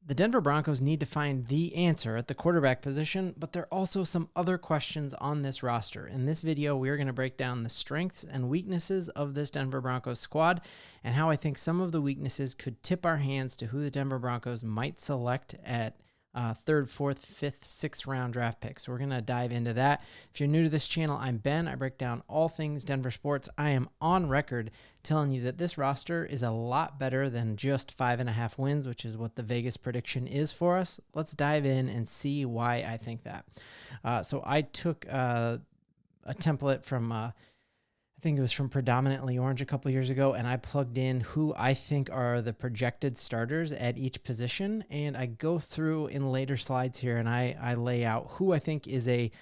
The Denver Broncos need to find the answer at the quarterback position, but there are also some other questions on this roster. In this video, we are going to break down the strengths and weaknesses of this Denver Broncos squad and how I think some of the weaknesses could tip our hands to who the Denver Broncos might select at third, fourth, fifth, sixth round draft picks. So we're going to dive into that. If you're new to this channel, I'm Ben. I break down all things Denver sports. I am on record telling you that this roster is a lot better than just 5.5 wins, which is what the Vegas prediction is for us. Let's dive in and see why I think that. So I took a template from I think it was from Predominantly Orange a couple years ago, and I plugged in who I think are the projected starters at each position, and I go through in later slides here, and I lay out who I think is a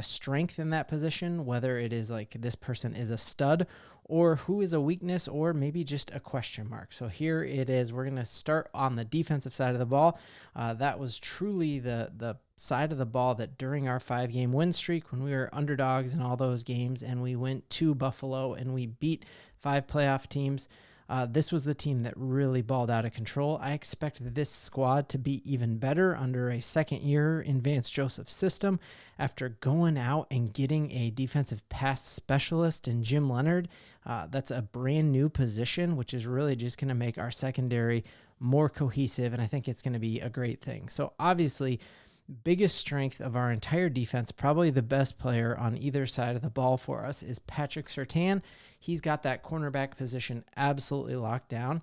strength in that position, whether it is like this person is a stud, or who is a weakness, or maybe just a question mark. So here it is. We're going to start on the defensive side of the ball. That was truly the side of the ball that during our 5-game win streak, when we were underdogs in all those games and we went to Buffalo and we beat 5 playoff teams, this was the team that really balled out of control. I expect this squad to be even better under a second year in Vance Joseph's system after going out and getting a defensive pass specialist in Jim Leonard. That's a brand new position, which is really just going to make our secondary more cohesive, and I think it's going to be a great thing. So obviously, biggest strength of our entire defense, probably the best player on either side of the ball for us, is Patrick Surtain. He's got that cornerback position absolutely locked down.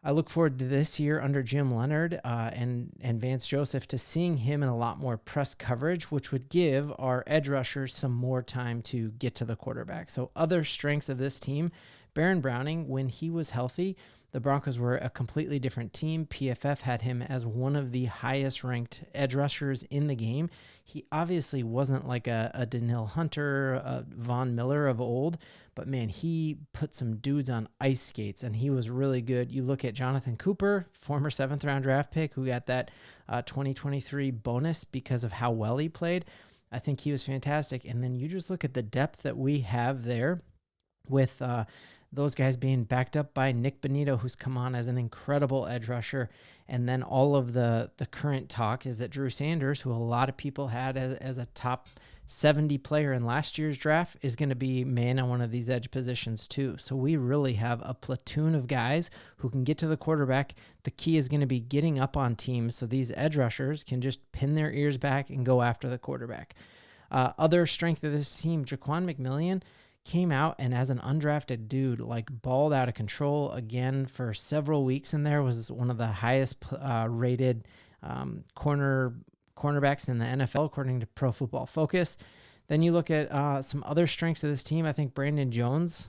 I look forward to this year under Jim Leonard and Vance Joseph to seeing him in a lot more press coverage, which would give our edge rushers some more time to get to the quarterback. So other strengths of this team, Baron Browning, when he was healthy, the Broncos were a completely different team. PFF had him as one of the highest ranked edge rushers in the game. He obviously wasn't like a Danielle Hunter, a Von Miller of old, but man, he put some dudes on ice skates and he was really good. You look at Jonathan Cooper, former 7th round draft pick who got that 2023 bonus because of how well he played. I think he was fantastic. And then you just look at the depth that we have there with those guys being backed up by Nick Bonito, who's come on as an incredible edge rusher. And then all of the current talk is that Drew Sanders, who a lot of people had as a top 70 player in last year's draft, is going to be man on one of these edge positions too. So we really have a platoon of guys who can get to the quarterback. The key is going to be getting up on teams so these edge rushers can just pin their ears back and go after the quarterback. Other strength of this team, Jaquan McMillian, came out and as an undrafted dude, like balled out of control again for several weeks in there, was one of the highest rated cornerbacks in the NFL, according to Pro Football Focus. Then you look at some other strengths of this team. I think Brandon Jones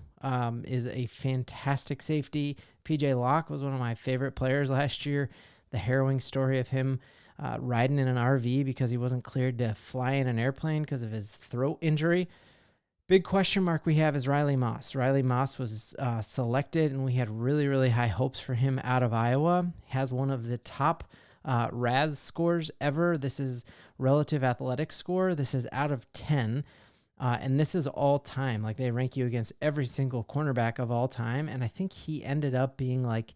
is a fantastic safety. PJ Locke was one of my favorite players last year. The harrowing story of him riding in an RV because he wasn't cleared to fly in an airplane because of his throat injury. Big question mark we have is Riley Moss. Riley Moss was selected, and we had really, really high hopes for him out of Iowa. Has one of the top RAS scores ever. This is relative athletic score. This is out of 10, and this is all time. Like, they rank you against every single cornerback of all time, and I think he ended up being like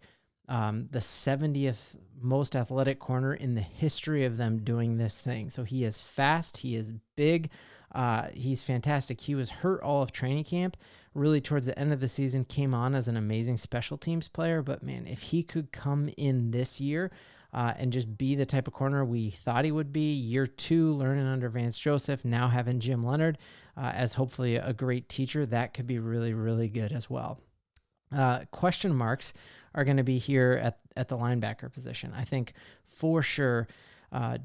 the 70th most athletic corner in the history of them doing this thing. So he is fast. He is big. He's fantastic. He was hurt all of training camp. Really towards the end of the season came on as an amazing special teams player. But man, if he could come in this year and just be the type of corner we thought he would be, year 2, learning under Vance Joseph, now having Jim Leonard as hopefully a great teacher, that could be really, really good as well. Question marks are going to be here at the linebacker position. I think for sure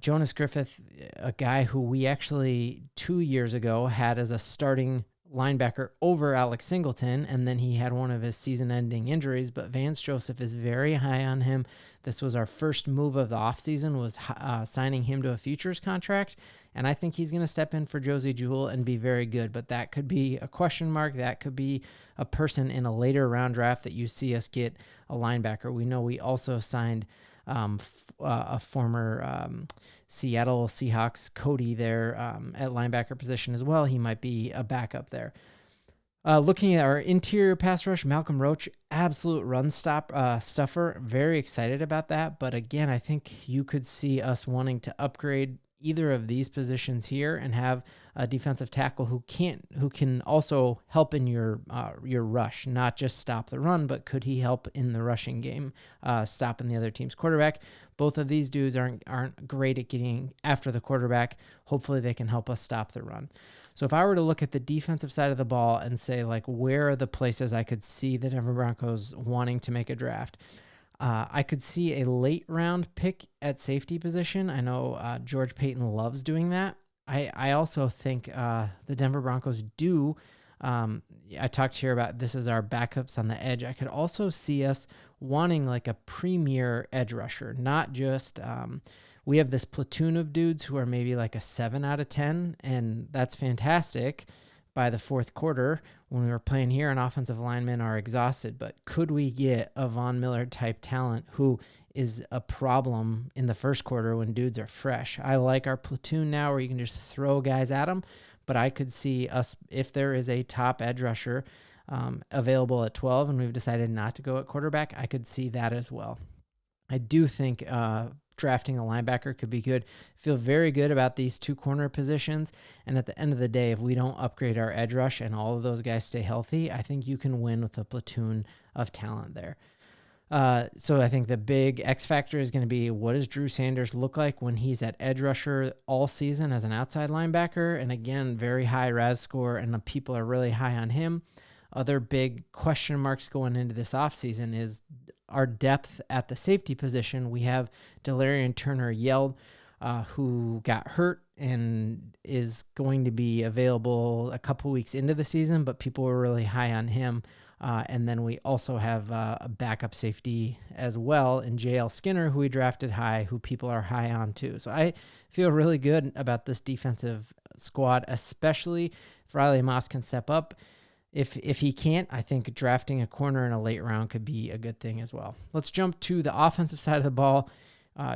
Jonas Griffith, a guy who we actually 2 years ago had as a starting linebacker over Alex Singleton, and then he had one of his season-ending injuries, but Vance Joseph is very high on him. This was our first move of the offseason, was signing him to a futures contract, and I think he's going to step in for Josie Jewell and be very good, but that could be a question mark. That could be a person in a later round draft that you see us get a linebacker. We know we also signed a former Seattle Seahawks Cody there at linebacker position as well. He might be a backup there. Looking at our interior pass rush, Malcolm Roach, absolute run stuffer. Very excited about that. But again, I think you could see us wanting to upgrade either of these positions here and have a defensive tackle who can also help in your rush, not just stop the run, but could he help in the rushing game, stopping the other team's quarterback? Both of these dudes aren't great at getting after the quarterback. Hopefully they can help us stop the run. So if I were to look at the defensive side of the ball and say, like, where are the places I could see the Denver Broncos wanting to make a draft? I could see a late round pick at safety position. I know George Payton loves doing that. I also think the Denver Broncos do. I talked here about this is our backups on the edge. I could also see us wanting like a premier edge rusher, not just we have this platoon of dudes who are maybe like a 7 out of 10, and that's fantastic. By the fourth quarter, when we were playing here, and offensive linemen are exhausted. But could we get a Von Miller type talent who is a problem in the first quarter when dudes are fresh? I like our platoon now where you can just throw guys at them, but I could see us, if there is a top edge rusher available at 12 and we've decided not to go at quarterback, I could see that as well. I do think drafting a linebacker could be good. Feel very good about these two corner positions. And at the end of the day, if we don't upgrade our edge rush and all of those guys stay healthy, I think you can win with a platoon of talent there. So I think the big X factor is going to be, what does Drew Sanders look like when he's at edge rusher all season as an outside linebacker? And again, very high RAS score, and the people are really high on him. Other big question marks going into this offseason is our depth at the safety position. We have Delarian Turner-Yeld, who got hurt and is going to be available a couple weeks into the season, but people were really high on him. And then we also have a backup safety as well in JL Skinner, who we drafted high, who people are high on too. So I feel really good about this defensive squad, especially if Riley Moss can step up. If he can't, I think drafting a corner in a late round could be a good thing as well. Let's jump to the offensive side of the ball.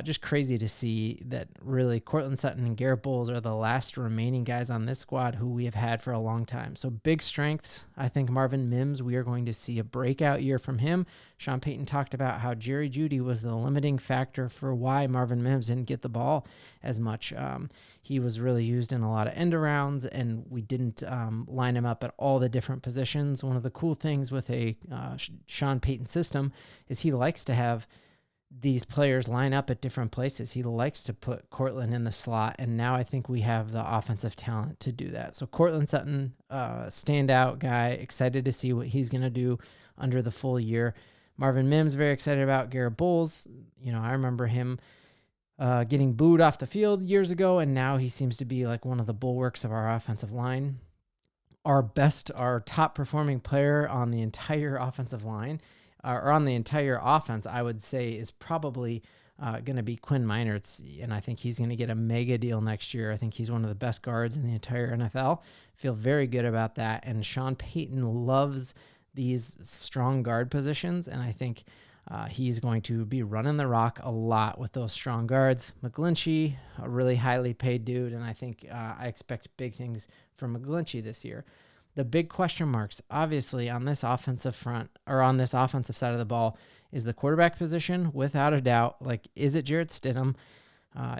Just crazy to see that really Courtland Sutton and Garrett Bowles are the last remaining guys on this squad who we have had for a long time. So big strengths. I think Marvin Mims, we are going to see a breakout year from him. Sean Payton talked about how Jerry Jeudy was the limiting factor for why Marvin Mims didn't get the ball as much. He was really used in a lot of end arounds, and we didn't line him up at all the different positions. One of the cool things with a Sean Payton system is he likes to have these players line up at different places. He likes to put Courtland in the slot, and now I think we have the offensive talent to do that. So Courtland Sutton, standout guy, excited to see what he's going to do under the full year. Marvin Mims, very excited about. Garrett Bowles, I remember him getting booed off the field years ago, and now he seems to be like one of the bulwarks of our offensive line. Our top performing player on the entire offensive line, or on the entire offense, I would say, is probably going to be Quinn Meinerz, and I think he's going to get a mega deal next year. I think he's one of the best guards in the entire NFL. Feel very good about that, and Sean Payton loves these strong guard positions, and I think he's going to be running the rock a lot with those strong guards. McGlinchey, a really highly paid dude, and I think I expect big things from McGlinchey this year. The big question marks, obviously, on this offensive front, or on this offensive side of the ball, is the quarterback position, without a doubt. Like, is it Jarrett Stidham?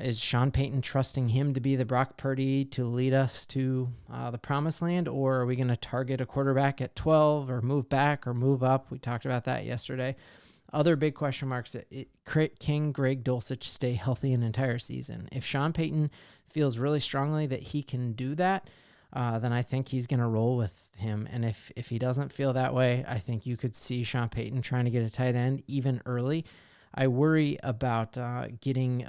Is Sean Payton trusting him to be the Brock Purdy to lead us to the promised land, or are we going to target a quarterback at 12 or move back or move up? We talked about that yesterday. Other big question marks, can Greg Dulcich stay healthy an entire season? If Sean Payton feels really strongly that he can do that, then I think he's going to roll with him. And if he doesn't feel that way, I think you could see Sean Payton trying to get a tight end even early. I worry about getting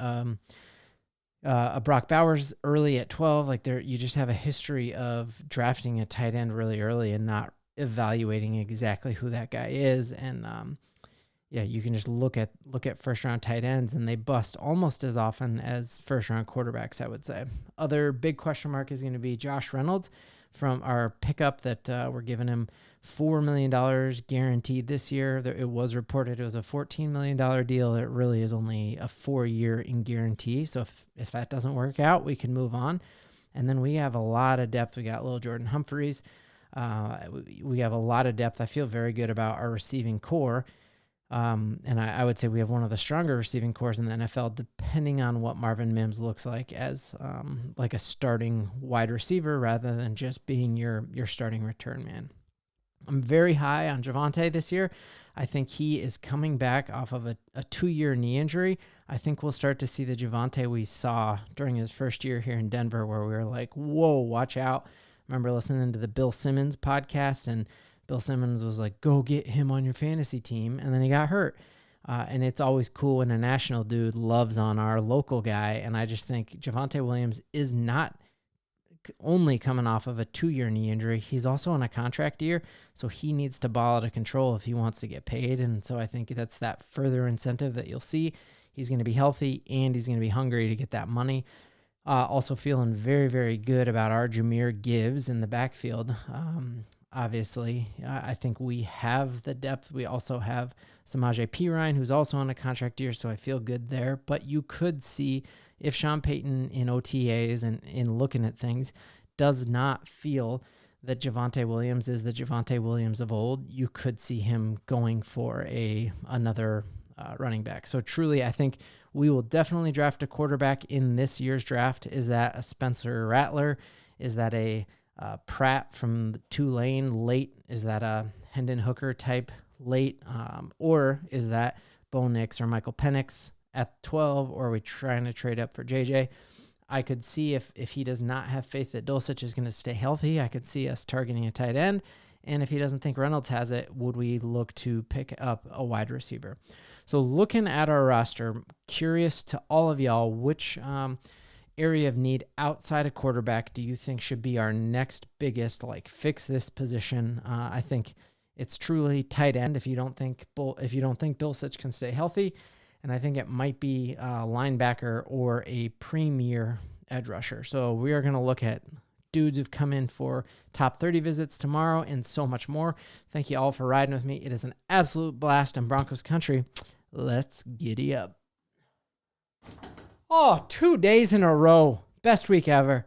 a Brock Bowers early at 12. Like, you just have a history of drafting a tight end really early and not evaluating exactly who that guy is. And you can just look at first round tight ends, and they bust almost as often as first round quarterbacks, I would say. Other big question mark is going to be Josh Reynolds from our pickup that we're giving him $4 million guaranteed this year. It was reported it was a $14 million deal. It really is only a 4-year in guarantee. So if that doesn't work out, we can move on. And then we have a lot of depth. We got Lil Jordan Humphreys. We have a lot of depth. I feel very good about our receiving core. And I would say we have one of the stronger receiving cores in the NFL, depending on what Marvin Mims looks like as like a starting wide receiver rather than just being your starting return man. I'm very high on Javonte this year. I think he is coming back off of a 2-year knee injury. I think we'll start to see the Javonte we saw during his first year here in Denver, where we were like, whoa, watch out. I remember listening to the Bill Simmons podcast, and Bill Simmons was like, go get him on your fantasy team. And then he got hurt. And it's always cool when a national dude loves on our local guy. And I just think Javonte Williams is not only coming off of a 2-year knee injury. He's also on a contract year. So he needs to ball out of control if he wants to get paid. And so I think that's that further incentive that you'll see. He's going to be healthy and he's going to be hungry to get that money. Also feeling very, very good about our Jahmyr Gibbs in the backfield. Obviously, I think we have the depth. We also have Samaje Perine, who's also on a contract year, so I feel good there. But you could see if Sean Payton in OTAs and in looking at things does not feel that Javonte Williams is the Javonte Williams of old, you could see him going for another running back. So truly, I think we will definitely draft a quarterback in this year's draft. Is that a Spencer Rattler? Is that a Pratt from Tulane late? Is that a Hendon Hooker type late? Or is that Bo Nix or Michael Penix at 12? Or are we trying to trade up for JJ? I could see if he does not have faith that Dulcich is going to stay healthy, I could see us targeting a tight end. And if he doesn't think Reynolds has it, would we look to pick up a wide receiver? So looking at our roster, curious to all of y'all, which area of need outside of quarterback do you think should be our next biggest, like, fix this position? I think it's truly tight end if you don't think Dulcich can stay healthy, and I think it might be a linebacker or a premier edge rusher. So we are going to look at dudes who've come in for top 30 visits tomorrow and so much more. Thank you all for riding with me. It is an absolute blast in Broncos country. Let's giddy up. Oh, 2 days in a row. Best week ever.